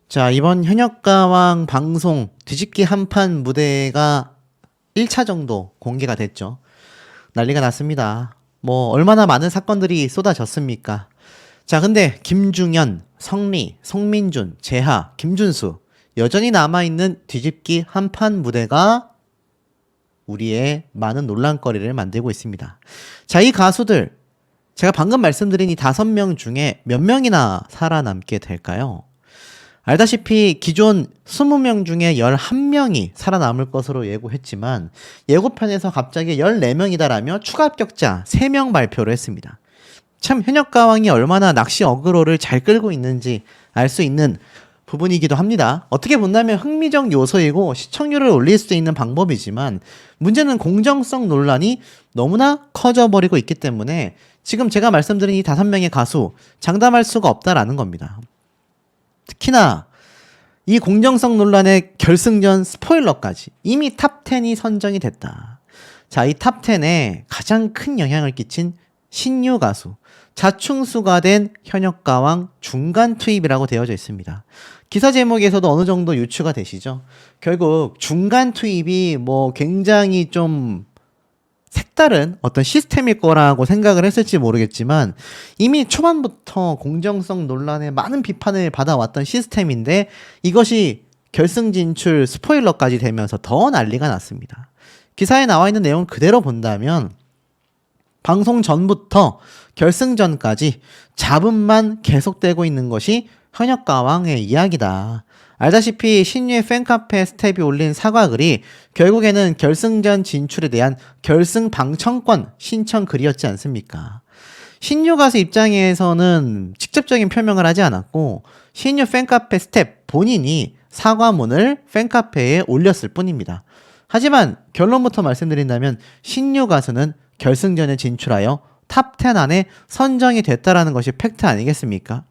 자, 이번 현역가왕 방송 뒤집기 한판 무대가 1차 정도 공개가 됐죠. 난리가 났습니다. 뭐 얼마나 많은 사건들이 쏟아졌습니까? 자, 근데 김중현, 성리, 성민준, 재하, 김준수 여전히 남아있는 뒤집기 한판 무대가 우리의 많은 논란거리를 만들고 있습니다. 자, 이 가수들 제가 방금 말씀드린 이 5명 중에 몇 명이나 살아남게 될까요? 알다시피 기존 20명 중에 11명이 살아남을 것으로 예고했지만 예고편에서 갑자기 14명이다라며 추가 합격자 3명 발표를 했습니다. 참 현역가왕이 얼마나 낚시 어그로를 잘 끌고 있는지 알 수 있는 부분이기도 합니다. 어떻게 본다면 흥미적 요소이고 시청률을 올릴 수 있는 방법이지만 문제는 공정성 논란이 너무나 커져버리고 있기 때문에 지금 제가 말씀드린 이 5명의 가수 장담할 수가 없다라는 겁니다. 특히나 이 공정성 논란의 결승전 스포일러까지 이미 탑10이 선정이 됐다. 자, 이 탑10에 가장 큰 영향을 끼친 신유 가수, 자충수가 된 현역가왕 중간 투입이라고 되어져 있습니다. 기사 제목에서도 어느 정도 유추가 되시죠? 결국 중간 투입이 뭐 굉장히 좀 색다른 어떤 시스템일 거라고 생각을 했을지 모르겠지만 이미 초반부터 공정성 논란에 많은 비판을 받아왔던 시스템인데 이것이 결승 진출 스포일러까지 되면서 더 난리가 났습니다. 기사에 나와 있는 내용 그대로 본다면 방송 전부터 결승전까지 잡음만 계속되고 있는 것이 현역가왕의 이야기다. 알다시피 신유의 팬카페 스텝이 올린 사과글이 결국에는 결승전 진출에 대한 결승 방청권 신청 글이었지 않습니까? 신유 가수 입장에서는 직접적인 표명을 하지 않았고 신유 팬카페 스텝 본인이 사과문을 팬카페에 올렸을 뿐입니다. 하지만 결론부터 말씀드린다면 신유 가수는 결승전에 진출하여 탑10 안에 선정이 됐다라는 것이 팩트 아니겠습니까?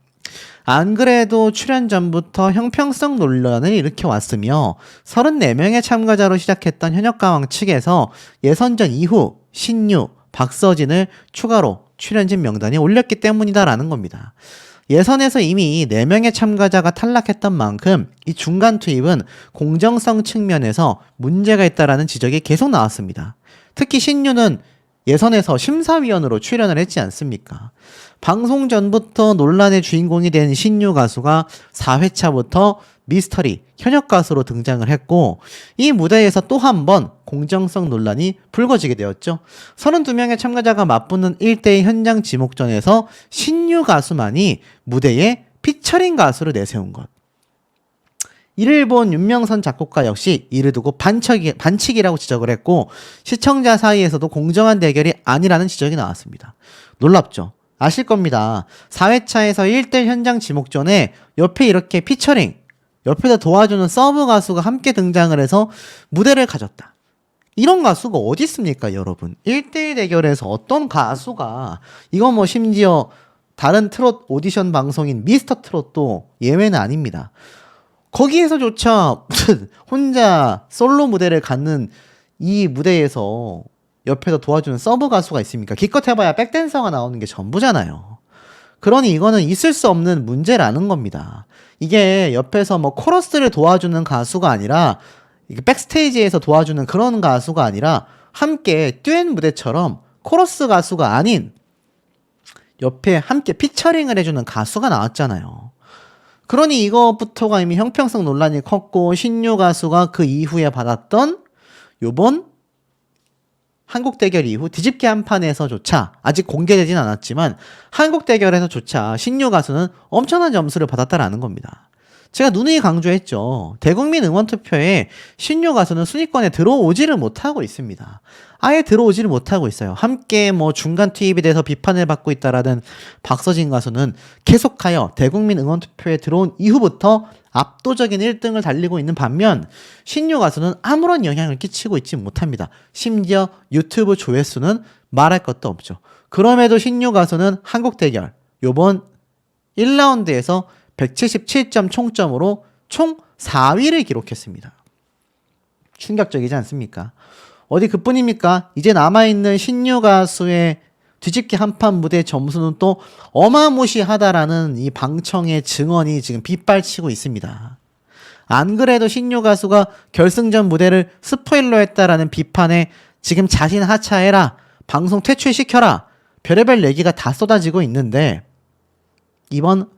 안 그래도 출연 전부터 형평성 논란을 일으켜왔으며 34명의 참가자로 시작했던 현역가왕 측에서 예선전 이후 신유, 박서진을 추가로 출연진 명단에 올렸기 때문이다라는 겁니다. 예선에서 이미 4명의 참가자가 탈락했던 만큼 이 중간 투입은 공정성 측면에서 문제가 있다라는 지적이 계속 나왔습니다. 특히 신유는 예선에서 심사위원으로 출연을 했지 않습니까? 방송 전부터 논란의 주인공이 된 신유 가수가 4회차부터 미스터리 현역 가수로 등장을 했고 이 무대에서 또 한 번 공정성 논란이 불거지게 되었죠. 32명의 참가자가 맞붙는 1대1 현장 지목전에서 신유 가수만이 무대에 피처링 가수를 내세운 것. 이를 본 윤명선 작곡가 역시 이를 두고 반칙이라고 지적을 했고 시청자 사이에서도 공정한 대결이 아니라는 지적이 나왔습니다. 놀랍죠? 아실 겁니다. 4회차에서 1대1 현장 지목전에 옆에 이렇게 피처링, 옆에다 도와주는 서브 가수가 함께 등장을 해서 무대를 가졌다. 이런 가수가 어디 있습니까, 여러분? 1대1 대결에서 어떤 가수가 이건 뭐 심지어 다른 트롯 오디션 방송인 미스터 트롯도 예외는 아닙니다. 거기에서조차 무슨 혼자 솔로 무대를 갖는 이 무대에서 옆에서 도와주는 서브 가수가 있습니까? 기껏 해봐야 백댄서가 나오는 게 전부잖아요. 그러니 이거는 있을 수 없는 문제라는 겁니다. 이게 옆에서 뭐 코러스를 도와주는 가수가 아니라 백스테이지에서 도와주는 그런 가수가 아니라 함께 듀엣 무대처럼 코러스 가수가 아닌 옆에 함께 피처링을 해주는 가수가 나왔잖아요. 그러니 이것부터가 이미 형평성 논란이 컸고 신유 가수가 그 이후에 받았던 요번 한국 대결 이후 뒤집기 한판에서조차 아직 공개되진 않았지만 한국 대결에서조차 신유 가수는 엄청난 점수를 받았다라는 겁니다. 제가 누누이 강조했죠. 대국민 응원투표에 신유 가수는 순위권에 들어오지를 못하고 있습니다. 아예 들어오지를 못하고 있어요. 함께 뭐 중간 투입에 대해서 비판을 받고 있다라는 박서진 가수는 계속하여 대국민 응원투표에 들어온 이후부터 압도적인 1등을 달리고 있는 반면 신유 가수는 아무런 영향을 끼치고 있지 못합니다. 심지어 유튜브 조회수는 말할 것도 없죠. 그럼에도 신유 가수는 한국 대결 요번 1라운드에서 177점 총점으로 총 4위를 기록했습니다. 충격적이지 않습니까? 어디 그뿐입니까? 이제 남아있는 신유 가수의 뒤집기 한판 무대 점수는 또 어마무시하다라는 이 방청의 증언이 지금 빗발치고 있습니다. 안 그래도 신유 가수가 결승전 무대를 스포일러했다라는 비판에 지금 자신 하차해라, 방송 퇴출시켜라, 별의별 얘기가 다 쏟아지고 있는데 이번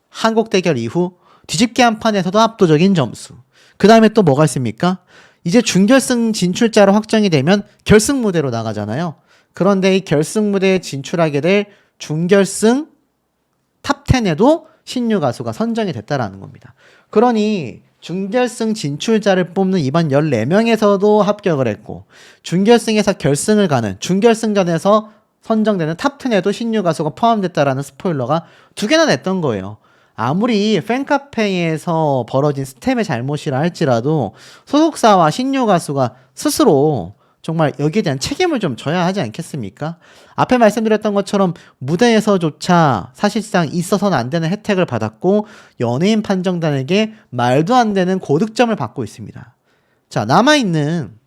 한국 대결 이후 뒤집기 한판에서도 압도적인 점수. 그 다음에 또 뭐가 있습니까? 이제 준결승 진출자로 확정이 되면 결승 무대로 나가잖아요. 그런데 이 결승 무대에 진출하게 될 준결승 탑10에도 신유 가수가 선정이 됐다라는 겁니다. 그러니 준결승 진출자를 뽑는 이번 14명에서도 합격을 했고, 준결승에서 결승을 가는 준결승전에서 선정되는 탑10에도 신유 가수가 포함됐다라는 스포일러가 2개나 냈던 거예요. 아무리 팬카페에서 벌어진 스텝의 잘못이라 할지라도 소속사와 신유 가수가 스스로 정말 여기에 대한 책임을 좀 져야 하지 않겠습니까? 앞에 말씀드렸던 것처럼 무대에서조차 사실상 있어서는 안 되는 혜택을 받았고 연예인 판정단에게 말도 안 되는 고득점을 받고 있습니다. 자, 남아있는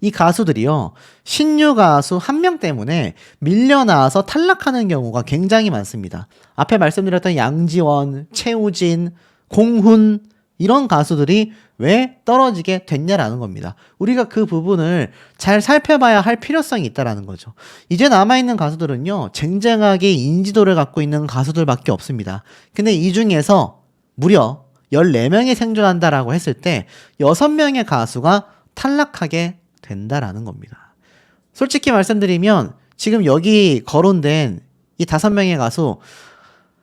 이 가수들이요, 신유 가수 한 명 때문에 밀려나와서 탈락하는 경우가 굉장히 많습니다. 앞에 말씀드렸던 양지원, 최우진, 공훈 이런 가수들이 왜 떨어지게 됐냐라는 겁니다. 우리가 그 부분을 잘 살펴봐야 할 필요성이 있다라는 거죠. 이제 남아있는 가수들은요, 쟁쟁하게 인지도를 갖고 있는 가수들밖에 없습니다. 근데 이 중에서 무려 14명이 생존한다라고 했을 때 6명의 가수가 탈락하게 된다라는 겁니다. 솔직히 말씀드리면 지금 여기 거론된 이 5명의 가수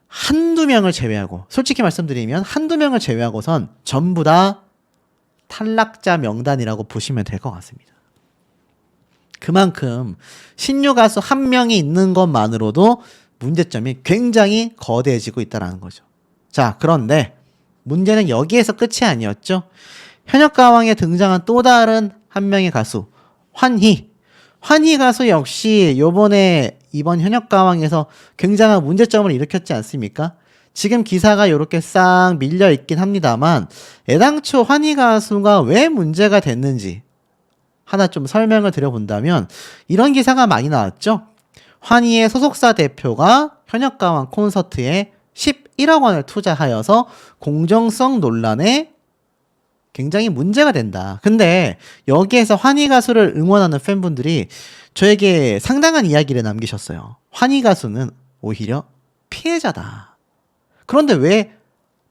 한두 명을 제외하고, 솔직히 말씀드리면 한두 명을 제외하고선 전부 다 탈락자 명단이라고 보시면 될 것 같습니다. 그만큼 신유 가수 한 명이 있는 것만으로도 문제점이 굉장히 거대해지고 있다는 거죠. 자, 그런데 문제는 여기에서 끝이 아니었죠. 현역가왕에 등장한 또 다른 한 명의 가수, 환희. 환희 가수 역시 이번 현역가왕에서 굉장한 문제점을 일으켰지 않습니까? 지금 기사가 이렇게 싹 밀려 있긴 합니다만 애당초 환희 가수가 왜 문제가 됐는지 하나 좀 설명을 드려본다면 이런 기사가 많이 나왔죠. 환희의 소속사 대표가 현역가왕 콘서트에 11억 원을 투자하여서 공정성 논란에 굉장히 문제가 된다. 근데 여기에서 환희 가수를 응원하는 팬분들이 저에게 상당한 이야기를 남기셨어요. 환희 가수는 오히려 피해자다. 그런데 왜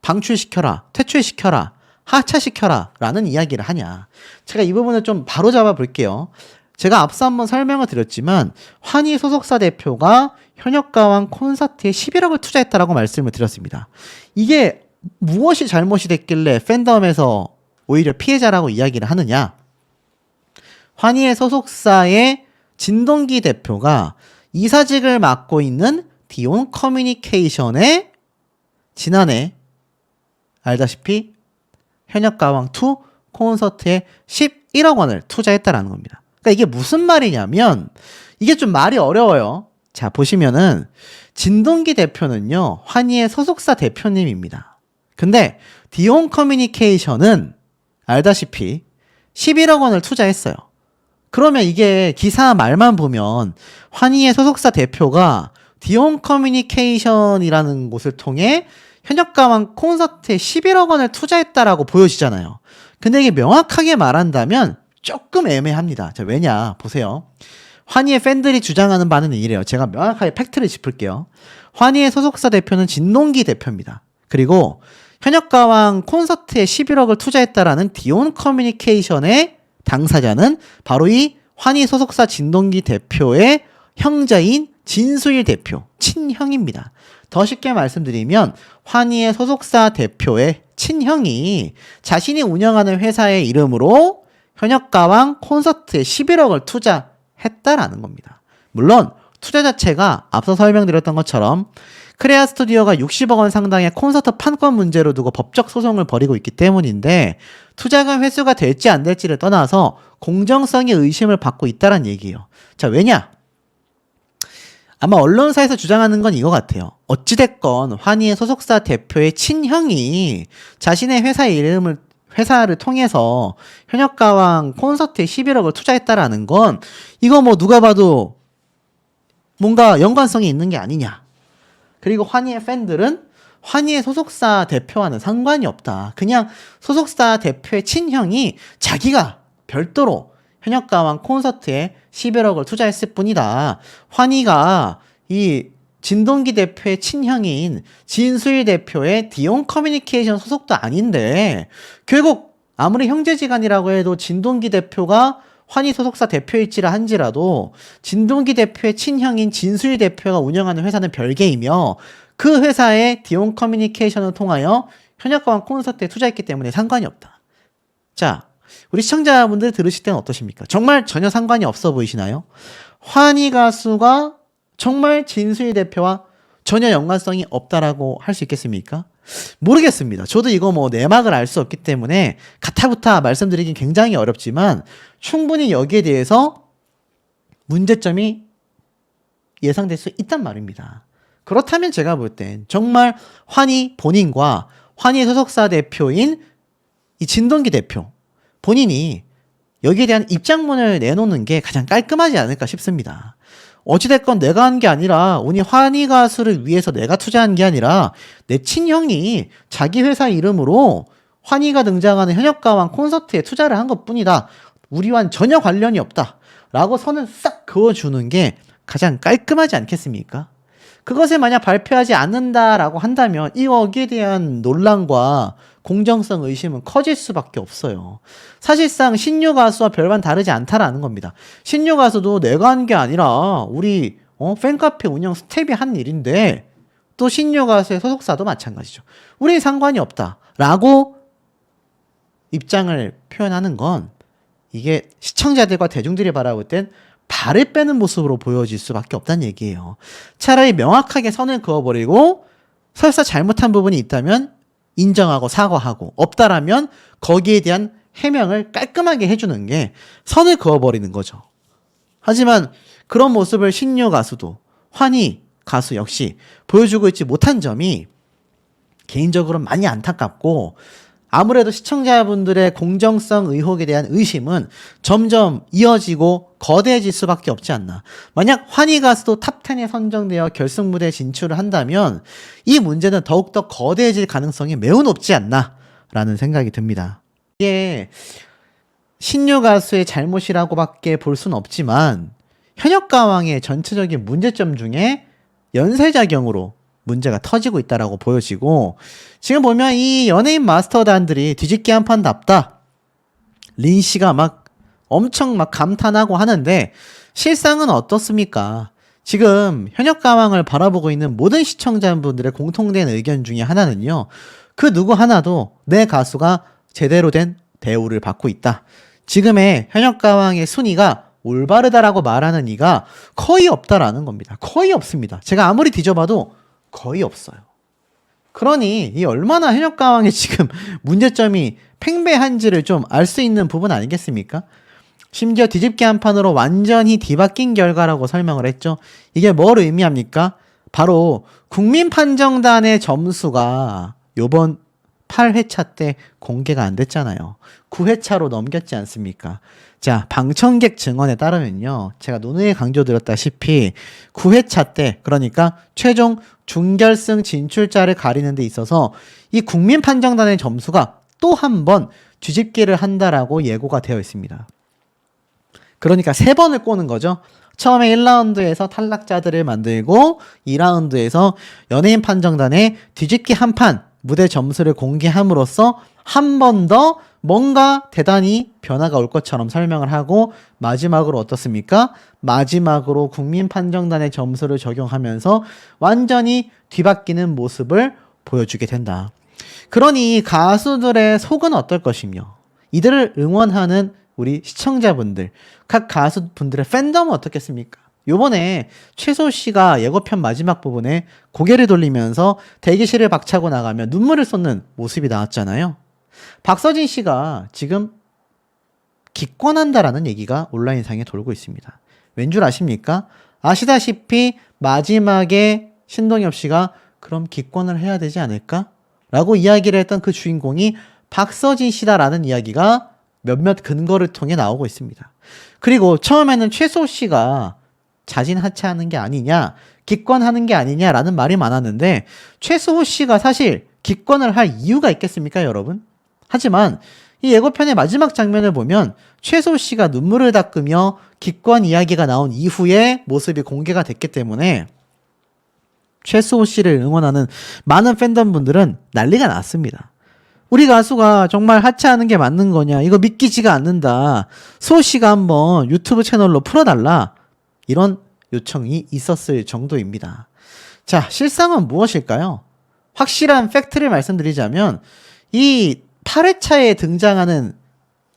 방출시켜라, 퇴출시켜라, 하차시켜라 라는 이야기를 하냐. 제가 이 부분을 좀 바로 잡아 볼게요. 제가 앞서 한번 설명을 드렸지만 환희 소속사 대표가 현역가왕 콘서트에 11억을 투자했다라고 말씀을 드렸습니다. 이게 무엇이 잘못이 됐길래 팬덤에서 오히려 피해자라고 이야기를 하느냐. 환희의 소속사의 진동기 대표가 이사직을 맡고 있는 디온 커뮤니케이션에 지난해 알다시피 현역가왕2 콘서트에 11억 원을 투자했다라는 겁니다. 그러니까 이게 무슨 말이냐면 이게 좀 말이 어려워요. 자, 보시면은 진동기 대표는요, 환희의 소속사 대표님입니다. 근데 디온 커뮤니케이션은 알다시피 11억 원을 투자했어요. 그러면 이게 기사 말만 보면 환희의 소속사 대표가 디온 커뮤니케이션이라는 곳을 통해 현역가왕 콘서트에 11억 원을 투자했다라고 보여지잖아요. 근데 이게 명확하게 말한다면 조금 애매합니다. 자, 왜냐 보세요. 환희의 팬들이 주장하는 바는 이래요. 제가 명확하게 팩트를 짚을게요. 환희의 소속사 대표는 진동기 대표입니다. 그리고 현역가왕 콘서트에 11억을 투자했다라는 디온 커뮤니케이션의 당사자는 바로 이 환희 소속사 진동기 대표의 형제인 진수일 대표, 친형입니다. 더 쉽게 말씀드리면 환희의 소속사 대표의 친형이 자신이 운영하는 회사의 이름으로 현역가왕 콘서트에 11억을 투자했다라는 겁니다. 물론 투자 자체가 앞서 설명드렸던 것처럼 크레아 스튜디오가 60억 원 상당의 콘서트 판권 문제로 두고 법적 소송을 벌이고 있기 때문인데 투자금 회수가 될지 안 될지를 떠나서 공정성의 의심을 받고 있다는 얘기예요. 자, 왜냐? 아마 언론사에서 주장하는 건 이거 같아요. 어찌됐건 환희의 소속사 대표의 친형이 자신의 회사를 통해서 현역가왕 콘서트에 11억을 투자했다라는 건 이거 뭐 누가 봐도 뭔가 연관성이 있는 게 아니냐. 그리고 환희의 팬들은 환희의 소속사 대표와는 상관이 없다. 그냥 소속사 대표의 친형이 자기가 별도로 현역가왕 콘서트에 11억을 투자했을 뿐이다. 환희가 이 진동기 대표의 친형인 진수일 대표의 디온 커뮤니케이션 소속도 아닌데 결국 아무리 형제지간이라고 해도 진동기 대표가 환희 소속사 대표일지라 한지라도 진동기 대표의 친형인 진수일 대표가 운영하는 회사는 별개이며 그 회사의 디온 커뮤니케이션을 통하여 현역가왕 콘서트에 투자했기 때문에 상관이 없다. 자, 우리 시청자분들 들으실 때는 어떠십니까? 정말 전혀 상관이 없어 보이시나요? 환희 가수가 정말 진수일 대표와 전혀 연관성이 없다라고 할 수 있겠습니까? 모르겠습니다. 저도 이거 뭐 내막을 알 수 없기 때문에 가타부타 말씀드리긴 굉장히 어렵지만 충분히 여기에 대해서 문제점이 예상될 수 있단 말입니다. 그렇다면 제가 볼 땐 정말 환희 본인과 환희 소속사 대표인 이 진동기 대표 본인이 여기에 대한 입장문을 내놓는 게 가장 깔끔하지 않을까 싶습니다. 어찌됐건 내가 한 게 아니라 우리 환희 가수를 위해서 내가 투자한 게 아니라 내 친형이 자기 회사 이름으로 환희가 등장하는 현역가왕 콘서트에 투자를 한 것뿐이다. 우리와는 전혀 관련이 없다. 라고 선을 싹 그어주는 게 가장 깔끔하지 않겠습니까? 그것을 만약 발표하지 않는다라고 한다면 여기에 대한 논란과 공정성 의심은 커질 수밖에 없어요. 사실상 신유 가수와 별반 다르지 않다라는 겁니다. 신유 가수도 내가 한 게 아니라 우리 팬카페 운영 스텝이 한 일인데 또 신유 가수의 소속사도 마찬가지죠. 우리는 상관이 없다라고 입장을 표현하는 건 이게 시청자들과 대중들이 바라볼 땐 발을 빼는 모습으로 보여질 수밖에 없다는 얘기예요. 차라리 명확하게 선을 그어버리고 설사 잘못한 부분이 있다면 인정하고 사과하고 없다라면 거기에 대한 해명을 깔끔하게 해주는 게 선을 그어버리는 거죠. 하지만 그런 모습을 신유 가수도 환희 가수 역시 보여주고 있지 못한 점이 개인적으로 많이 안타깝고 아무래도 시청자분들의 공정성 의혹에 대한 의심은 점점 이어지고 거대해질 수밖에 없지 않나. 만약 환희 가수도 탑10에 선정되어 결승 무대에 진출을 한다면 이 문제는 더욱더 거대해질 가능성이 매우 높지 않나 라는 생각이 듭니다. 이게 신유 가수의 잘못이라고밖에 볼 수는 없지만 현역가왕의 전체적인 문제점 중에 연쇄작용으로 문제가 터지고 있다라고 보여지고 지금 보면 이 연예인 마스터단들이 뒤집기 한판답다. 린 씨가 막 엄청 막 감탄하고 하는데 실상은 어떻습니까? 지금 현역가왕을 바라보고 있는 모든 시청자분들의 공통된 의견 중에 하나는요. 그 누구 하나도 내 가수가 제대로 된 대우를 받고 있다. 지금의 현역가왕의 순위가 올바르다라고 말하는 이가 거의 없다라는 겁니다. 거의 없습니다. 제가 아무리 뒤져봐도 거의 없어요. 그러니 이 얼마나 현역가왕의 지금 문제점이 팽배한지를 좀 알 수 있는 부분 아니겠습니까? 심지어 뒤집기 한 판으로 완전히 뒤바뀐 결과라고 설명을 했죠. 이게 뭘 의미합니까? 바로 국민판정단의 점수가 요번 8회차 때 공개가 안 됐잖아요. 9회차로 넘겼지 않습니까? 자, 방청객 증언에 따르면요. 제가 논의에 강조드렸다시피 9회차 때 그러니까 최종 준결승 진출자를 가리는 데 있어서 이 국민판정단의 점수가 또 한 번 뒤집기를 한다라고 예고가 되어 있습니다. 그러니까 3번을 꼬는 거죠. 처음에 1라운드에서 탈락자들을 만들고 2라운드에서 연예인 판정단의 뒤집기 한 판 무대 점수를 공개함으로써 한 번 더 뭔가 대단히 변화가 올 것처럼 설명을 하고 마지막으로 어떻습니까? 마지막으로 국민판정단의 점수를 적용하면서 완전히 뒤바뀌는 모습을 보여주게 된다. 그러니 가수들의 속은 어떨 것이며 이들을 응원하는 우리 시청자분들, 각 가수분들의 팬덤은 어떻겠습니까? 요번에 최소 씨가 예고편 마지막 부분에 고개를 돌리면서 대기실을 박차고 나가며 눈물을 쏟는 모습이 나왔잖아요. 박서진 씨가 지금 기권한다라는 얘기가 온라인상에 돌고 있습니다. 왠 줄 아십니까? 아시다시피 마지막에 신동엽 씨가 그럼 기권을 해야 되지 않을까? 라고 이야기를 했던 그 주인공이 박서진 씨다라는 이야기가 몇몇 근거를 통해 나오고 있습니다. 그리고 처음에는 최소 씨가 자진 하차하는 게 아니냐, 기권하는 게 아니냐라는 말이 많았는데 최수호 씨가 사실 기권을 할 이유가 있겠습니까, 여러분? 하지만 이 예고편의 마지막 장면을 보면 최수호 씨가 눈물을 닦으며 기권 이야기가 나온 이후에 모습이 공개가 됐기 때문에 최수호 씨를 응원하는 많은 팬덤분들은 난리가 났습니다. 우리 가수가 정말 하차하는 게 맞는 거냐, 이거 믿기지가 않는다, 수호 씨가 한번 유튜브 채널로 풀어달라, 이런 요청이 있었을 정도입니다. 자, 실상은 무엇일까요? 확실한 팩트를 말씀드리자면 이 8회차에 등장하는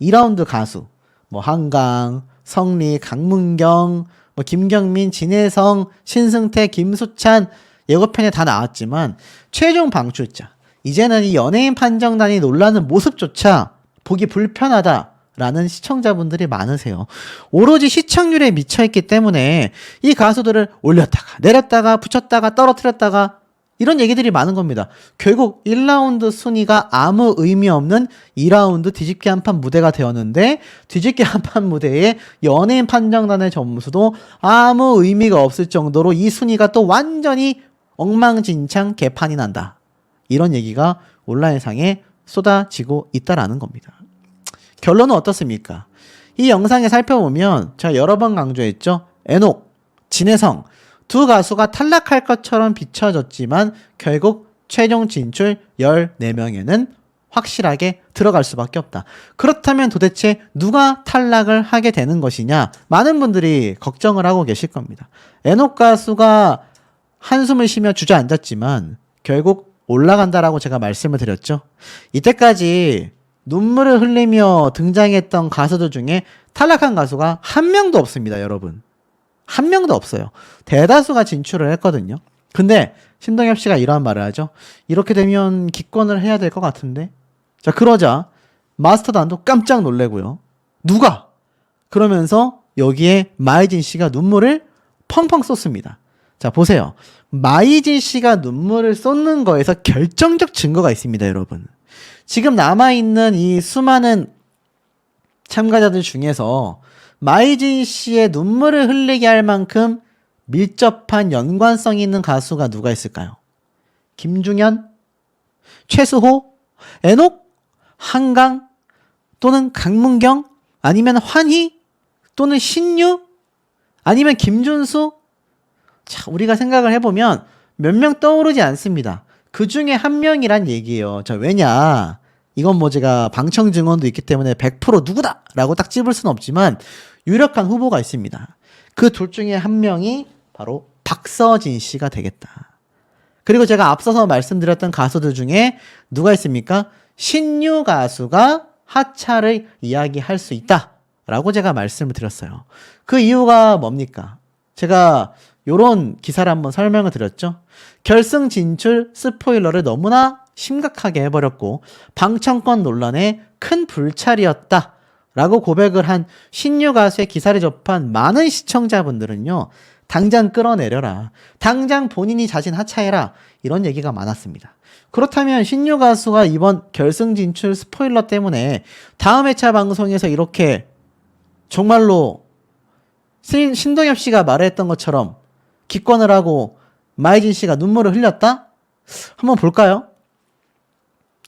2라운드 가수, 뭐 한강, 성리, 강문경, 뭐 김경민, 진혜성, 신승태, 김수찬 예고편에 다 나왔지만 최종 방출자, 이제는 이 연예인 판정단이 놀라는 모습조차 보기 불편하다라는 시청자분들이 많으세요. 오로지 시청률에 미쳐있기 때문에 이 가수들을 올렸다가 내렸다가 붙였다가 떨어뜨렸다가 이런 얘기들이 많은 겁니다. 결국 1라운드 순위가 아무 의미 없는 2라운드 뒤집기 한판 무대가 되었는데 뒤집기 한판 무대에 연예인 판정단의 점수도 아무 의미가 없을 정도로 이 순위가 또 완전히 엉망진창 개판이 난다, 이런 얘기가 온라인상에 쏟아지고 있다라는 겁니다. 결론은 어떻습니까? 이 영상에 살펴보면 제가 여러 번 강조했죠. 에녹, 진혜성 두 가수가 탈락할 것처럼 비춰졌지만 결국 최종 진출 14명에는 확실하게 들어갈 수밖에 없다. 그렇다면 도대체 누가 탈락을 하게 되는 것이냐, 많은 분들이 걱정을 하고 계실 겁니다. 에녹 가수가 한숨을 쉬며 주저앉았지만 결국 올라간다라고 제가 말씀을 드렸죠. 이때까지 눈물을 흘리며 등장했던 가수들 중에 탈락한 가수가 한 명도 없습니다, 여러분. 한 명도 없어요. 대다수가 진출을 했거든요. 근데 신동엽 씨가 이러한 말을 하죠. 이렇게 되면 기권을 해야 될 것 같은데. 자, 그러자 마스터단도 깜짝 놀래고요. 누가? 그러면서 여기에 마이진 씨가 눈물을 펑펑 쏟습니다. 자, 보세요. 마이진 씨가 눈물을 쏟는 거에서 결정적 증거가 있습니다, 여러분. 지금 남아있는 이 수많은 참가자들 중에서 마이진 씨의 눈물을 흘리게 할 만큼 밀접한 연관성이 있는 가수가 누가 있을까요? 김중현? 최수호? 에녹? 한강? 또는 강문경? 아니면 환희? 또는 신유? 아니면 김준수? 자, 우리가 생각을 해보면 몇 명 떠오르지 않습니다. 그 중에 한 명이란 얘기예요. 자, 왜냐? 이건 뭐 제가 방청 증언도 있기 때문에 100% 누구다! 라고 딱 집을 수는 없지만 유력한 후보가 있습니다. 그 둘 중에 한 명이 바로 박서진 씨가 되겠다. 그리고 제가 앞서서 말씀드렸던 가수들 중에 누가 있습니까? 신유 가수가 하차를 이야기할 수 있다 라고 제가 말씀을 드렸어요. 그 이유가 뭡니까? 제가 요런 기사를 한번 설명을 드렸죠. 결승 진출 스포일러를 너무나 심각하게 해버렸고 방청권 논란에 큰 불찰이었다 라고 고백을 한 신유 가수의 기사를 접한 많은 시청자분들은요, 당장 끌어내려라, 당장 본인이 자진 하차해라, 이런 얘기가 많았습니다. 그렇다면 신유 가수가 이번 결승 진출 스포일러 때문에 다음 회차 방송에서 이렇게 정말로 신동엽 씨가 말했던 것처럼 기권을 하고 마이진 씨가 눈물을 흘렸다? 한번 볼까요?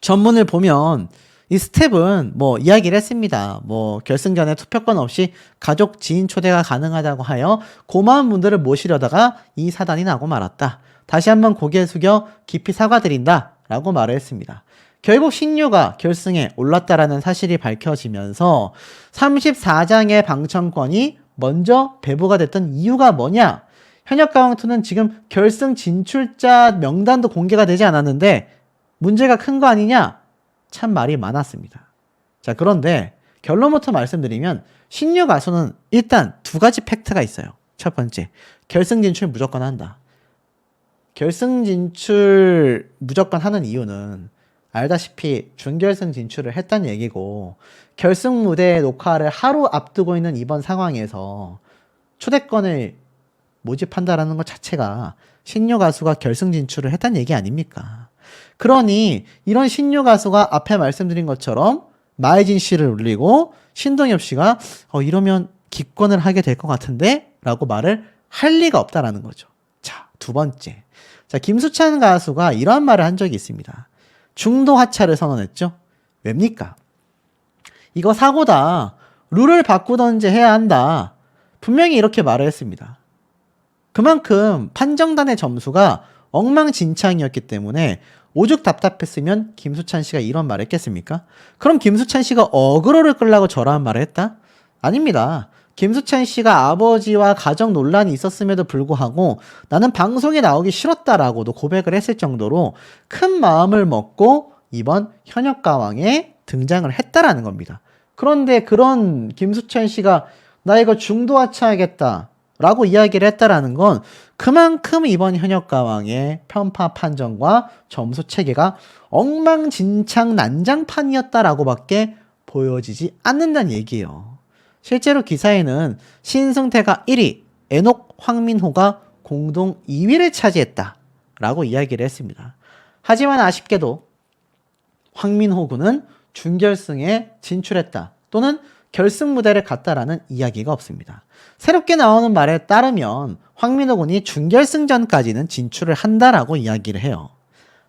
전문을 보면 이 스텝은 뭐 이야기를 했습니다. 뭐 결승전에 투표권 없이 가족 지인 초대가 가능하다고 하여 고마운 분들을 모시려다가 이 사단이 나고 말았다. 다시 한번 고개 숙여 깊이 사과드린다 라고 말을 했습니다. 결국 신유가 결승에 올랐다라는 사실이 밝혀지면서 34장의 방청권이 먼저 배부가 됐던 이유가 뭐냐? 현역가왕2는 지금 결승 진출자 명단도 공개가 되지 않았는데 문제가 큰 거 아니냐? 참 말이 많았습니다. 자, 그런데 결론부터 말씀드리면 신유 가수는 일단 두 가지 팩트가 있어요. 첫 번째, 결승 진출 무조건 한다. 결승 진출 무조건 하는 이유는 알다시피 준결승 진출을 했다는 얘기고, 결승 무대 녹화를 하루 앞두고 있는 이번 상황에서 초대권을 모집한다라는 것 자체가 신유 가수가 결승 진출을 했다는 얘기 아닙니까? 그러니 이런 신유 가수가 앞에 말씀드린 것처럼 마이진 씨를 올리고 신동엽 씨가 이러면 기권을 하게 될 것 같은데? 라고 말을 할 리가 없다라는 거죠. 자, 두 번째. 자, 김수찬 가수가 이러한 말을 한 적이 있습니다. 중도 하차를 선언했죠. 왜입니까? 이거 사고다. 룰을 바꾸던지 해야 한다. 분명히 이렇게 말을 했습니다. 그만큼 판정단의 점수가 엉망진창이었기 때문에 오죽 답답했으면 김수찬 씨가 이런 말을 했겠습니까? 그럼 김수찬 씨가 어그로를 끌라고 저러한 말을 했다? 아닙니다. 김수찬 씨가 아버지와 가정 논란이 있었음에도 불구하고 나는 방송에 나오기 싫었다라고도 고백을 했을 정도로 큰 마음을 먹고 이번 현역가왕에 등장을 했다라는 겁니다. 그런데 그런 김수찬 씨가 나 이거 중도 하차하겠다 라고 이야기를 했다라는 건 그만큼 이번 현역가왕의 편파 판정과 점수 체계가 엉망진창 난장판이었다라고 밖에 보여지지 않는다는 얘기예요. 실제로 기사에는 신승태가 1위, 에녹, 황민호가 공동 2위를 차지했다라고 이야기를 했습니다. 하지만 아쉽게도 황민호 군은 준결승에 진출했다 또는 결승 무대를 갔다라는 이야기가 없습니다. 새롭게 나오는 말에 따르면 황민호 군이 준결승전까지는 진출을 한다라고 이야기를 해요.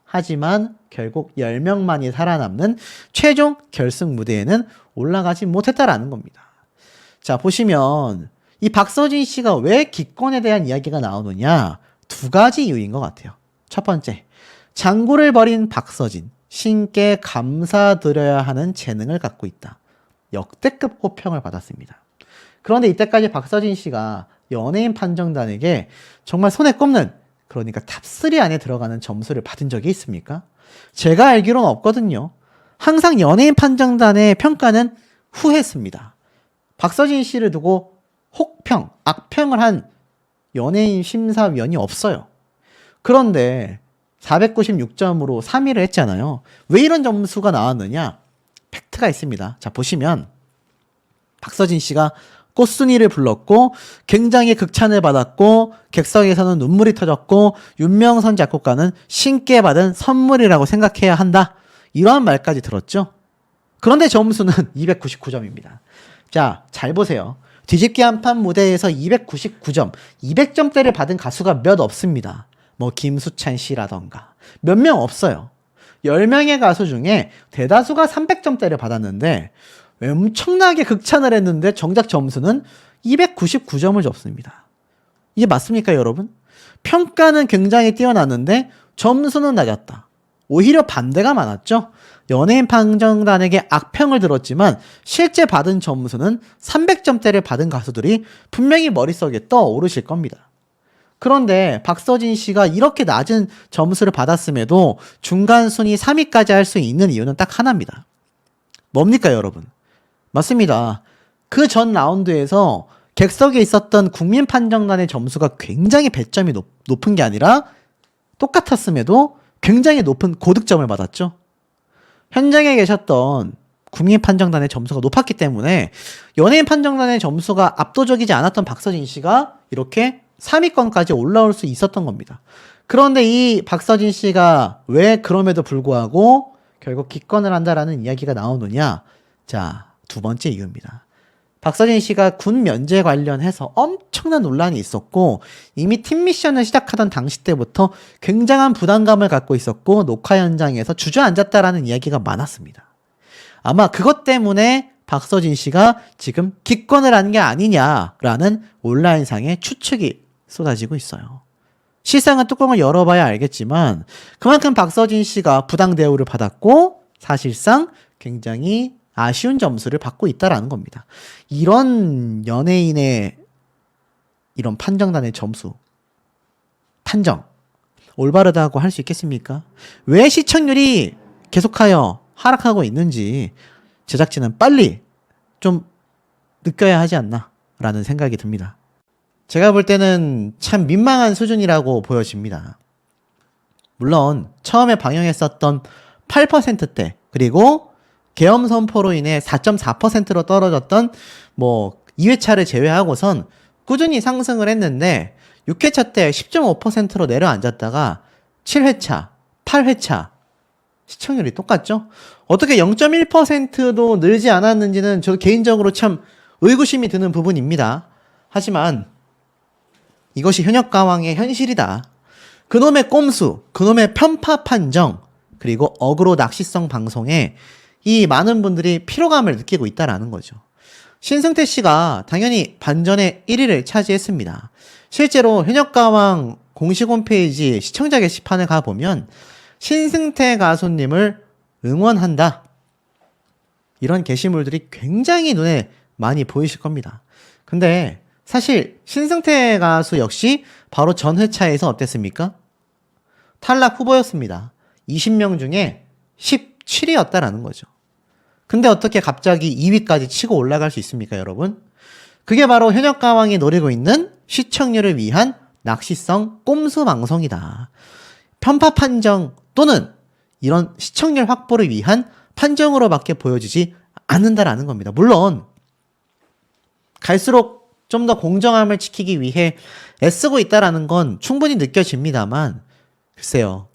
하지만 결국 10명만이 살아남는 최종 결승 무대에는 올라가지 못했다라는 겁니다. 자, 보시면 이 박서진 씨가 왜 기권에 대한 이야기가 나오느냐, 두 가지 이유인 것 같아요. 첫 번째, 장구를 벌인 박서진, 신께 감사드려야 하는 재능을 갖고 있다. 역대급 호평을 받았습니다. 그런데 이때까지 박서진 씨가 연예인 판정단에게 정말 손에 꼽는, 그러니까 탑3 안에 들어가는 점수를 받은 적이 있습니까? 제가 알기로는 없거든요. 항상 연예인 판정단의 평가는 후했습니다. 박서진 씨를 두고 혹평, 악평을 한 연예인 심사위원이 없어요. 그런데 496점으로 3위를 했잖아요. 왜 이런 점수가 나왔느냐? 팩트가 있습니다. 자, 보시면 박서진 씨가 꽃순이를 불렀고 굉장히 극찬을 받았고 객석에서는 눈물이 터졌고 윤명선 작곡가는 신께 받은 선물이라고 생각해야 한다. 이러한 말까지 들었죠. 그런데 점수는 299점입니다. 자, 잘 보세요. 뒤집기 한판 무대에서 299점, 200점대를 받은 가수가 몇 없습니다. 뭐 김수찬 씨라던가 몇 명 없어요. 10명의 가수 중에 대다수가 300점대를 받았는데 엄청나게 극찬을 했는데 정작 점수는 299점을 줬습니다. 이게 맞습니까, 여러분? 평가는 굉장히 뛰어났는데 점수는 낮았다. 오히려 반대가 많았죠. 연예인 판정단에게 악평을 들었지만 실제 받은 점수는 300점대를 받은 가수들이 분명히 머릿속에 떠오르실 겁니다. 그런데 박서진 씨가 이렇게 낮은 점수를 받았음에도 중간 순위 3위까지 할 수 있는 이유는 딱 하나입니다. 뭡니까, 여러분? 맞습니다. 그 전 라운드에서 객석에 있었던 국민 판정단의 점수가 굉장히 배점이 높은 게 아니라 똑같았음에도 굉장히 높은 고득점을 받았죠. 현장에 계셨던 국민 판정단의 점수가 높았기 때문에 연예인 판정단의 점수가 압도적이지 않았던 박서진 씨가 이렇게 3위권까지 올라올 수 있었던 겁니다. 그런데 이 박서진 씨가 왜 그럼에도 불구하고 결국 기권을 한다라는 이야기가 나오느냐? 자, 두 번째 이유입니다. 박서진 씨가 군 면제 관련해서 엄청난 논란이 있었고 이미 팀 미션을 시작하던 당시 때부터 굉장한 부담감을 갖고 있었고 녹화 현장에서 주저앉았다라는 이야기가 많았습니다. 아마 그것 때문에 박서진 씨가 지금 기권을 한 게 아니냐라는 온라인상의 추측이 쏟아지고 있어요. 실상은 뚜껑을 열어봐야 알겠지만 그만큼 박서진 씨가 부당 대우를 받았고 사실상 굉장히 아쉬운 점수를 받고 있다라는 겁니다. 이런 연예인의 이런 판정단의 점수 판정 올바르다고 할 수 있겠습니까? 왜 시청률이 계속하여 하락하고 있는지 제작진은 빨리 좀 느껴야 하지 않나 라는 생각이 듭니다. 제가 볼 때는 참 민망한 수준이라고 보여집니다. 물론 처음에 방영했었던 8%대 그리고 계엄 선포로 인해 4.4%로 떨어졌던 뭐 2회차를 제외하고선 꾸준히 상승을 했는데 6회차 때 10.5%로 내려앉았다가 7회차, 8회차 시청률이 똑같죠? 어떻게 0.1%도 늘지 않았는지는 저도 개인적으로 참 의구심이 드는 부분입니다. 하지만 이것이 현역가왕의 현실이다. 그놈의 꼼수, 그놈의 편파 판정, 그리고 어그로 낚시성 방송에 이 많은 분들이 피로감을 느끼고 있다라는 거죠. 신승태 씨가 당연히 반전의 1위를 차지했습니다. 실제로 현역가왕 공식 홈페이지 시청자 게시판에 가보면 신승태 가수님을 응원한다. 이런 게시물들이 굉장히 눈에 많이 보이실 겁니다. 근데 사실 신승태 가수 역시 바로 전 회차에서 어땠습니까? 탈락 후보였습니다. 20명 중에 17위였다라는 거죠. 근데 어떻게 갑자기 2위까지 치고 올라갈 수 있습니까, 여러분? 그게 바로 현역가왕이 노리고 있는 시청률을 위한 낚시성 꼼수 방송이다. 편파 판정 또는 이런 시청률 확보를 위한 판정으로밖에 보여지지 않는다라는 겁니다. 물론 갈수록 좀 더 공정함을 지키기 위해 애쓰고 있다라는 건 충분히 느껴집니다만 글쎄요.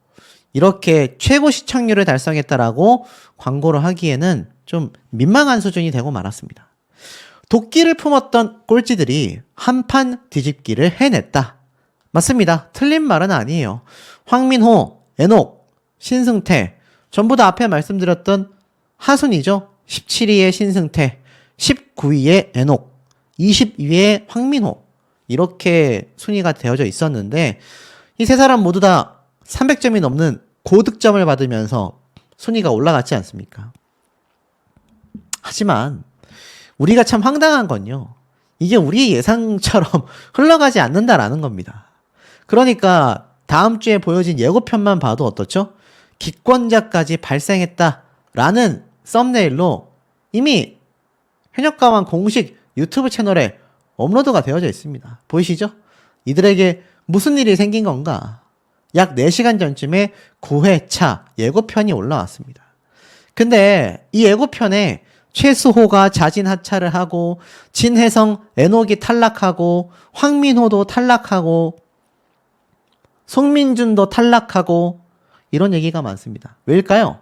이렇게 최고 시청률을 달성했다라고 광고를 하기에는 좀 민망한 수준이 되고 말았습니다. 도끼를 품었던 꼴찌들이 한판 뒤집기를 해냈다. 맞습니다. 틀린 말은 아니에요. 황민호, 애녹, 신승태 전부 다 앞에 말씀드렸던 하순이죠. 17위의 신승태, 19위의 애녹, 20위의 황민호 이렇게 순위가 되어져 있었는데 이 세 사람 모두 다 300점이 넘는 고득점을 받으면서 순위가 올라갔지 않습니까? 하지만 우리가 참 황당한 건요. 이게 우리의 예상처럼 흘러가지 않는다라는 겁니다. 그러니까 다음 주에 보여진 예고편만 봐도 어떻죠? 기권자까지 발생했다라는 썸네일로 이미 현역가왕 공식 유튜브 채널에 업로드가 되어져 있습니다. 보이시죠? 이들에게 무슨 일이 생긴 건가? 약 4시간 전쯤에 9회차 예고편이 올라왔습니다. 근데 이 예고편에 최수호가 자진 하차를 하고 진혜성, 애녹이 탈락하고 황민호도 탈락하고 송민준도 탈락하고 이런 얘기가 많습니다. 왜일까요?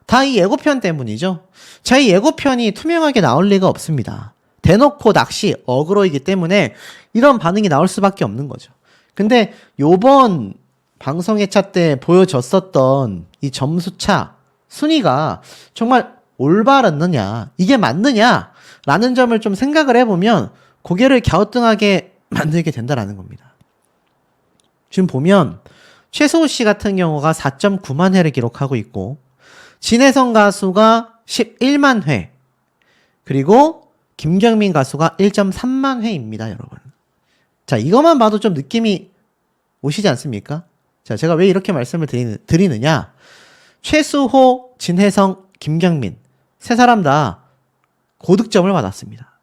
다 이 예고편 때문이죠. 자, 이 예고편이 투명하게 나올 리가 없습니다. 대놓고 낚시, 어그로이기 때문에 이런 반응이 나올 수밖에 없는 거죠. 근데 요번 방송회차 때 보여줬었던 이 점수차 순위가 정말 올바랐느냐, 이게 맞느냐 라는 점을 좀 생각을 해보면 고개를 갸우뚱하게 만들게 된다라는 겁니다. 지금 보면 최수호 씨 같은 경우가 4.9만 회를 기록하고 있고 진혜성 가수가 11만 회 그리고 김경민 가수가 1.3만 회입니다, 여러분. 자, 이것만 봐도 좀 느낌이 오시지 않습니까? 자, 제가 왜 이렇게 말씀을 드리느냐? 최수호, 진혜성, 김경민 세 사람 다 고득점을 받았습니다.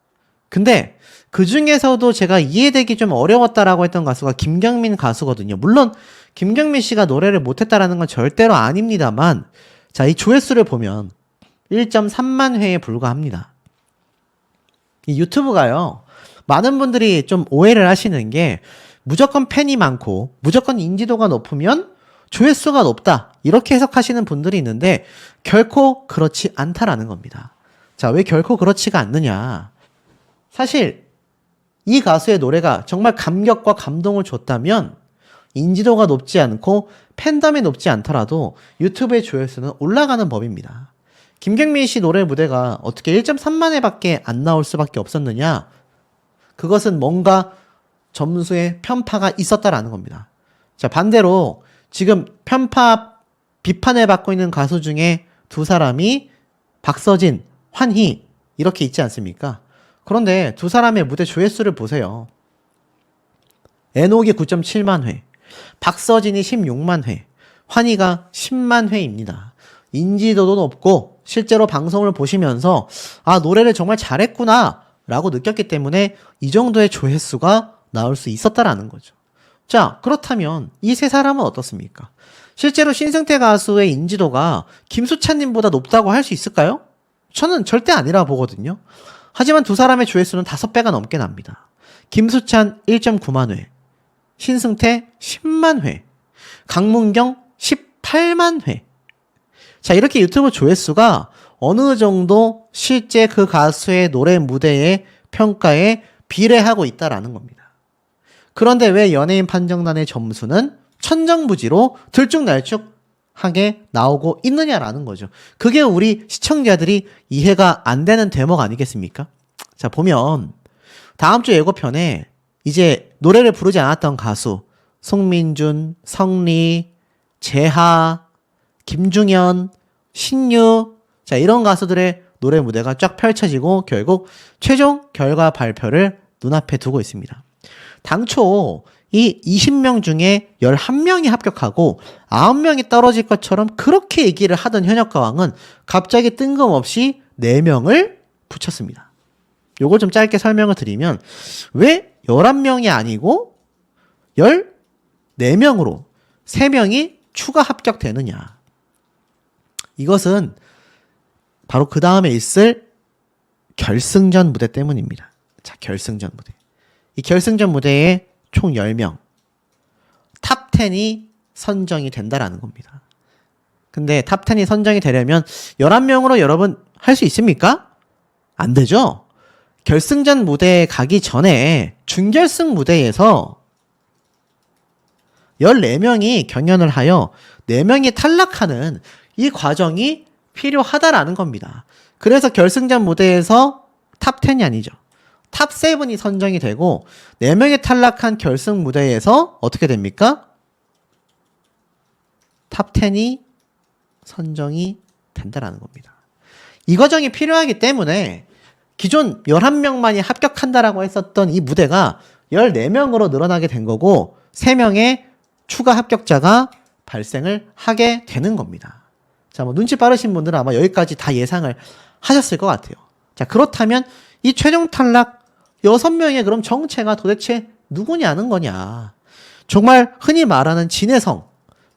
근데 그 중에서도 제가 이해되기 좀 어려웠다라고 했던 가수가 김경민 가수거든요. 물론 김경민 씨가 노래를 못했다라는 건 절대로 아닙니다만 자, 이 조회수를 보면 1.3만 회에 불과합니다. 이 유튜브가요, 많은 분들이 좀 오해를 하시는 게 무조건 팬이 많고 무조건 인지도가 높으면 조회수가 높다 이렇게 해석하시는 분들이 있는데 결코 그렇지 않다라는 겁니다. 자, 왜 결코 그렇지가 않느냐? 사실 이 가수의 노래가 정말 감격과 감동을 줬다면 인지도가 높지 않고 팬덤이 높지 않더라도 유튜브의 조회수는 올라가는 법입니다. 김경민 씨 노래 무대가 어떻게 1.3만 회밖에 안 나올 수밖에 없었느냐? 그것은 뭔가 점수에 편파가 있었다라는 겁니다. 자, 반대로 지금 편파 비판을 받고 있는 가수 중에 두 사람이 박서진, 환희 이렇게 있지 않습니까? 그런데 두 사람의 무대 조회수를 보세요. 애녹이 9.7만 회, 박서진이 16만 회, 환희가 10만 회입니다. 인지도도 높고 실제로 방송을 보시면서 아, 노래를 정말 잘했구나 라고 느꼈기 때문에 이 정도의 조회수가 나올 수 있었다라는 거죠. 자, 그렇다면 이 세 사람은 어떻습니까? 실제로 신승태 가수의 인지도가 김수찬님보다 높다고 할 수 있을까요? 저는 절대 아니라 보거든요. 하지만 두 사람의 조회수는 5배가 넘게 납니다. 김수찬 1.9만 회, 신승태 10만 회, 강문경 18만 회. 자, 이렇게 유튜브 조회수가 어느 정도 실제 그 가수의 노래 무대의 평가에 비례하고 있다라는 겁니다. 그런데 왜 연예인 판정단의 점수는 천정부지로 들쭉날쭉하게 나오고 있느냐라는 거죠. 그게 우리 시청자들이 이해가 안 되는 대목 아니겠습니까? 자, 보면 다음 주 예고편에 이제 노래를 부르지 않았던 가수 송민준, 성리, 재하, 김중현, 신유, 자, 이런 가수들의 노래 무대가 쫙 펼쳐지고 결국 최종 결과 발표를 눈앞에 두고 있습니다. 당초 이 20명 중에 11명이 합격하고 9명이 떨어질 것처럼 그렇게 얘기를 하던 현역가왕은 갑자기 뜬금없이 4명을 붙였습니다. 요걸 좀 짧게 설명을 드리면 왜 11명이 아니고 14명으로 3명이 추가 합격되느냐. 이것은 바로 그 다음에 있을 결승전 무대 때문입니다. 자, 결승전 무대. 이 결승전 무대에 총 10명, 탑10이 선정이 된다라는 겁니다. 근데 탑10이 선정이 되려면 11명으로 여러분 할 수 있습니까? 안 되죠? 결승전 무대에 가기 전에 준결승 무대에서 14명이 경연을 하여 4명이 탈락하는 이 과정이 필요하다라는 겁니다. 그래서 결승전 무대에서 탑10이 아니죠. 탑7이 선정이 되고 4명이 탈락한 결승 무대에서 어떻게 됩니까? 탑10이 선정이 된다라는 겁니다. 이 과정이 필요하기 때문에 기존 11명만이 합격한다라고 했었던 이 무대가 14명으로 늘어나게 된 거고 3명의 추가 합격자가 발생을 하게 되는 겁니다. 자, 뭐 눈치 빠르신 분들은 아마 여기까지 다 예상을 하셨을 것 같아요. 자, 그렇다면 이 최종 탈락 6명의 그럼 정체가 도대체 누구냐는 거냐. 정말 흔히 말하는 진혜성,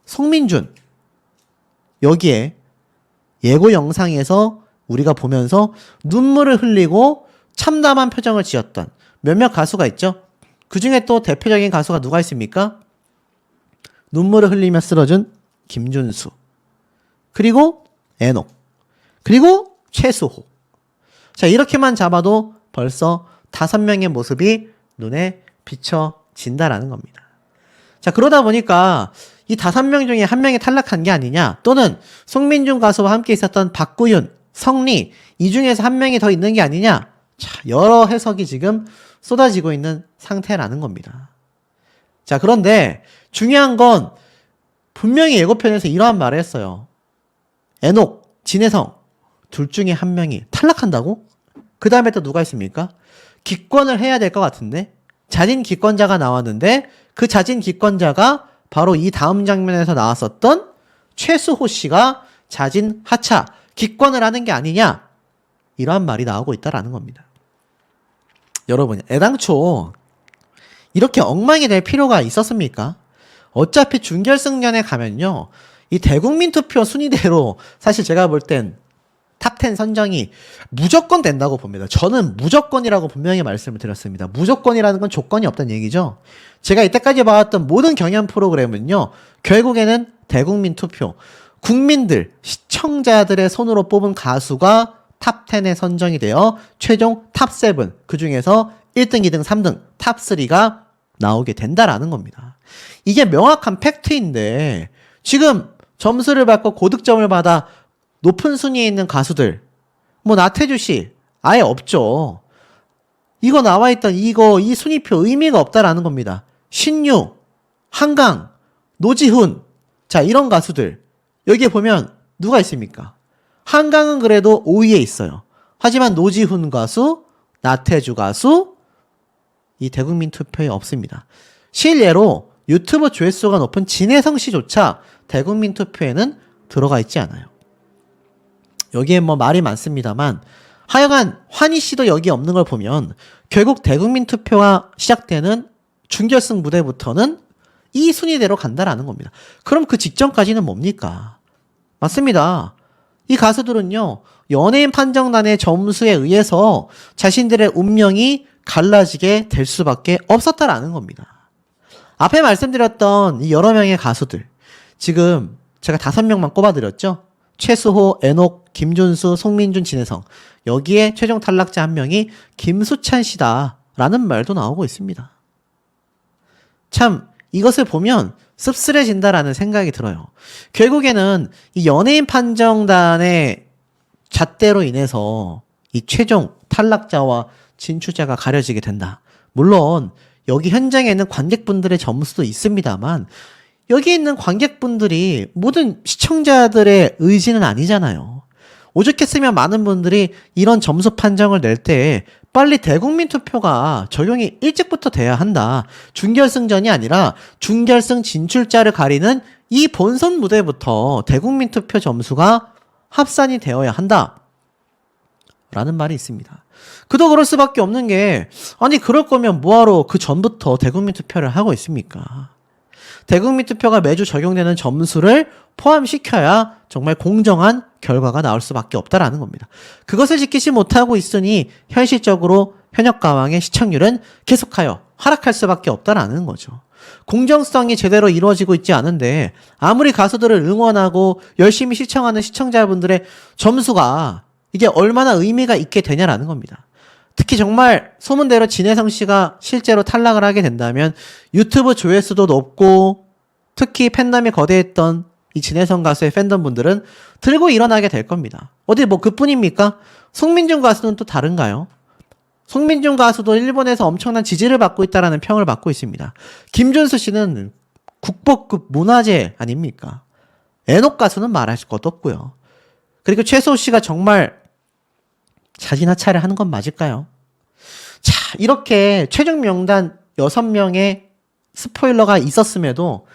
송민준, 여기에 예고 영상에서 우리가 보면서 눈물을 흘리고 참담한 표정을 지었던 몇몇 가수가 있죠. 그 중에 또 대표적인 가수가 누가 있습니까? 눈물을 흘리며 쓰러진 김준수, 그리고 에녹, 그리고 최수호. 자, 이렇게만 잡아도 벌써 5명의 모습이 눈에 비춰진다라는 겁니다. 자, 그러다 보니까 이 5명 중에 1명이 탈락한 게 아니냐, 또는 송민준 가수와 함께 있었던 박구윤, 성리, 이 중에서 1명이 더 있는 게 아니냐. 자, 여러 해석이 지금 쏟아지고 있는 상태라는 겁니다. 자, 그런데 중요한 건 분명히 예고편에서 이러한 말을 했어요. 에녹, 진혜성 둘 중에 1명이 탈락한다고? 그 다음에 또 누가 있습니까? 기권을 해야 될 것 같은데, 자진 기권자가 나왔는데 그 자진 기권자가 바로 이 다음 장면에서 나왔었던 최수호 씨가 자진 하차, 기권을 하는 게 아니냐, 이러한 말이 나오고 있다라는 겁니다. 여러분, 애당초 이렇게 엉망이 될 필요가 있었습니까? 어차피 준결승전에 가면요, 이 대국민 투표 순위대로 사실 제가 볼 땐 탑10 선정이 무조건 된다고 봅니다. 저는 무조건이라고 분명히 말씀을 드렸습니다. 무조건이라는 건 조건이 없다는 얘기죠. 제가 이때까지 봐왔던 모든 경연 프로그램은요, 결국에는 대국민 투표, 국민들, 시청자들의 손으로 뽑은 가수가 탑10에 선정이 되어 최종 탑7, 그 중에서 1등, 2등, 3등, 탑3가 나오게 된다라는 겁니다. 이게 명확한 팩트인데 지금 점수를 받고 고득점을 받아 높은 순위에 있는 가수들, 뭐 나태주 씨 아예 없죠. 이거 나와있던 이 순위표 의미가 없다라는 겁니다. 신유, 한강, 노지훈, 자, 이런 가수들 여기에 보면 누가 있습니까? 한강은 그래도 5위에 있어요. 하지만 노지훈 가수, 나태주 가수, 이 대국민 투표에 없습니다. 실례로 유튜브 조회수가 높은 진혜성 씨조차 대국민 투표에는 들어가 있지 않아요. 여기에 뭐 말이 많습니다만 하여간 환희 씨도 여기 없는 걸 보면 결국 대국민 투표가 시작되는 준결승 무대부터는 이 순위대로 간다라는 겁니다. 그럼 그 직전까지는 뭡니까? 맞습니다. 이 가수들은요, 연예인 판정단의 점수에 의해서 자신들의 운명이 갈라지게 될 수밖에 없었다라는 겁니다. 앞에 말씀드렸던 이 여러 명의 가수들, 지금 제가 5명만 꼽아드렸죠? 최수호, 에녹, 김준수, 송민준, 진혜성, 여기에 최종 탈락자 1명이 김수찬 씨다라는 말도 나오고 있습니다. 참 이것을 보면 씁쓸해진다라는 생각이 들어요. 결국에는 이 연예인 판정단의 잣대로 인해서 이 최종 탈락자와 진출자가 가려지게 된다. 물론 여기 현장에 있는 관객분들의 점수도 있습니다만 여기 있는 관객분들이 모든 시청자들의 의지는 아니잖아요. 오죽했으면 많은 분들이 이런 점수 판정을 낼 때 빨리 대국민 투표가 적용이 일찍부터 돼야 한다. 준결승전이 아니라 준결승 진출자를 가리는 이 본선 무대부터 대국민 투표 점수가 합산이 되어야 한다. 라는 말이 있습니다. 그도 그럴 수밖에 없는 게 아니 그럴 거면 뭐하러 그 전부터 대국민 투표를 하고 있습니까? 대국민 투표가 매주 적용되는 점수를 포함시켜야 정말 공정한 결과가 나올 수밖에 없다라는 겁니다. 그것을 지키지 못하고 있으니 현실적으로 현역가왕의 시청률은 계속하여 하락할 수밖에 없다라는 거죠. 공정성이 제대로 이루어지고 있지 않은데 아무리 가수들을 응원하고 열심히 시청하는 시청자분들의 점수가 이게 얼마나 의미가 있게 되냐라는 겁니다. 특히 정말 소문대로 진혜성 씨가 실제로 탈락을 하게 된다면 유튜브 조회수도 높고 특히 팬덤이 거대했던 이 진혜성 가수의 팬덤분들은 들고 일어나게 될 겁니다. 어디 뭐 그뿐입니까? 송민준 가수는 또 다른가요? 송민준 가수도 일본에서 엄청난 지지를 받고 있다라는 평을 받고 있습니다. 김준수 씨는 국보급 문화재 아닙니까? 애녹 가수는 말할 것도 없고요. 그리고 최소호 씨가 정말 자진하 차를 하는 건 맞을까요? 자, 이렇게 최종 명단 6명의 스포일러가 있었음에도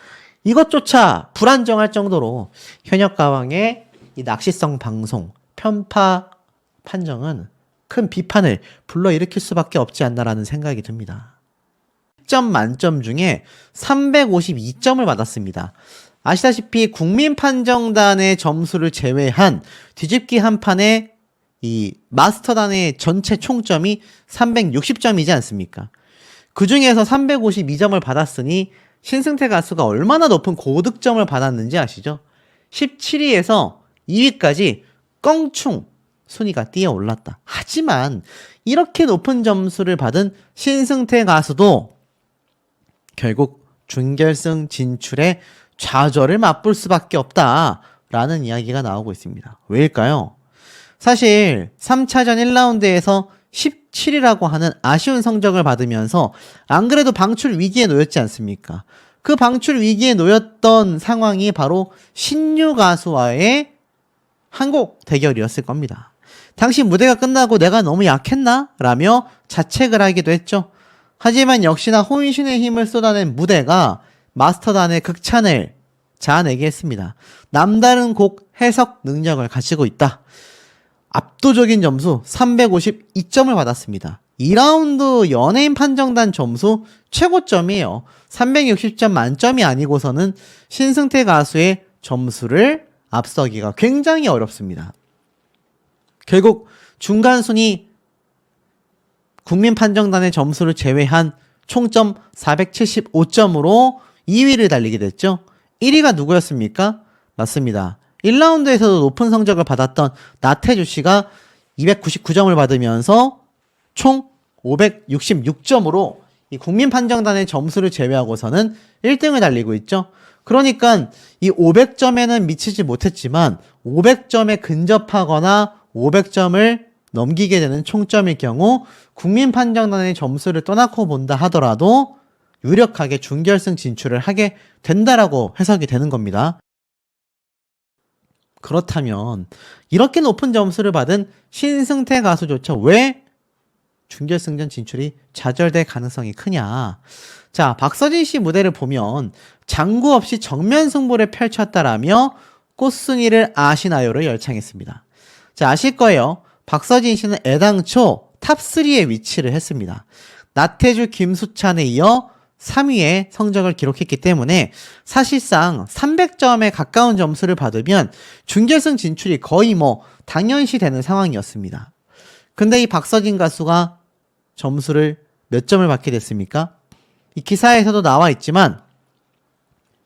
이것조차 불안정할 정도로 현역가왕의 이 낚시성 방송, 편파 판정은 큰 비판을 불러일으킬 수밖에 없지 않나라는 생각이 듭니다. 10점 만점 중에 352점을 받았습니다. 아시다시피 국민판정단의 점수를 제외한 뒤집기 한 판의 이 마스터단의 전체 총점이 360점이지 않습니까? 그 중에서 352점을 받았으니 신승태 가수가 얼마나 높은 고득점을 받았는지 아시죠? 17위에서 2위까지 껑충 순위가 뛰어 올랐다. 하지만 이렇게 높은 점수를 받은 신승태 가수도 결국 준결승 진출에 좌절을 맛볼 수밖에 없다라는 이야기가 나오고 있습니다. 왜일까요? 사실 3차전 1라운드에서 17위라고 하는 아쉬운 성적을 받으면서 안 그래도 방출 위기에 놓였지 않습니까? 그 방출 위기에 놓였던 상황이 바로 신유 가수와의 한곡 대결이었을 겁니다. 당시 무대가 끝나고 내가 너무 약했나? 라며 자책을 하기도 했죠. 하지만 역시나 혼신의 힘을 쏟아낸 무대가 마스터단의 극찬을 자아내게 했습니다. 남다른 곡 해석 능력을 가지고 있다. 압도적인 점수 352점을 받았습니다. 2라운드 연예인 판정단 점수 최고점이에요. 360점 만점이 아니고서는 신승태 가수의 점수를 앞서기가 굉장히 어렵습니다. 결국 중간 순위 국민판정단의 점수를 제외한 총점 475점으로 2위를 달리게 됐죠. 1위가 누구였습니까? 맞습니다. 1라운드에서도 높은 성적을 받았던 나태주 씨가 299점을 받으면서 총 566점으로 이 국민판정단의 점수를 제외하고서는 1등을 달리고 있죠. 그러니까 이 500점에는 미치지 못했지만 500점에 근접하거나 500점을 넘기게 되는 총점일 경우 국민판정단의 점수를 떠나고 본다 하더라도 유력하게 준결승 진출을 하게 된다라고 해석이 되는 겁니다. 그렇다면 이렇게 높은 점수를 받은 신승태 가수조차 왜 준결승전 진출이 좌절될 가능성이 크냐? 자, 박서진 씨 무대를 보면 장구 없이 정면 승부를 펼쳤다라며 꽃순이를 아시나요를 열창했습니다. 자, 아실 거예요. 박서진 씨는 애당초 탑3에 위치를 했습니다. 나태주, 김수찬에 이어 3위의 성적을 기록했기 때문에 사실상 300점에 가까운 점수를 받으면 준결승 진출이 거의 뭐 당연시 되는 상황이었습니다. 근데 이 박서진 가수가 점수를 몇 점을 받게 됐습니까? 이 기사에서도 나와 있지만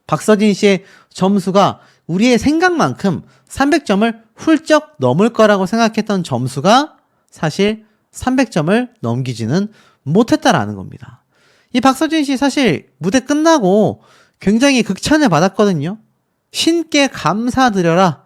박서진 씨의 점수가 우리의 생각만큼 300점을 훌쩍 넘을 거라고 생각했던 점수가 사실 300점을 넘기지는 못했다라는 겁니다. 이 박서진 씨 사실 무대 끝나고 굉장히 극찬을 받았거든요. 신께 감사드려라.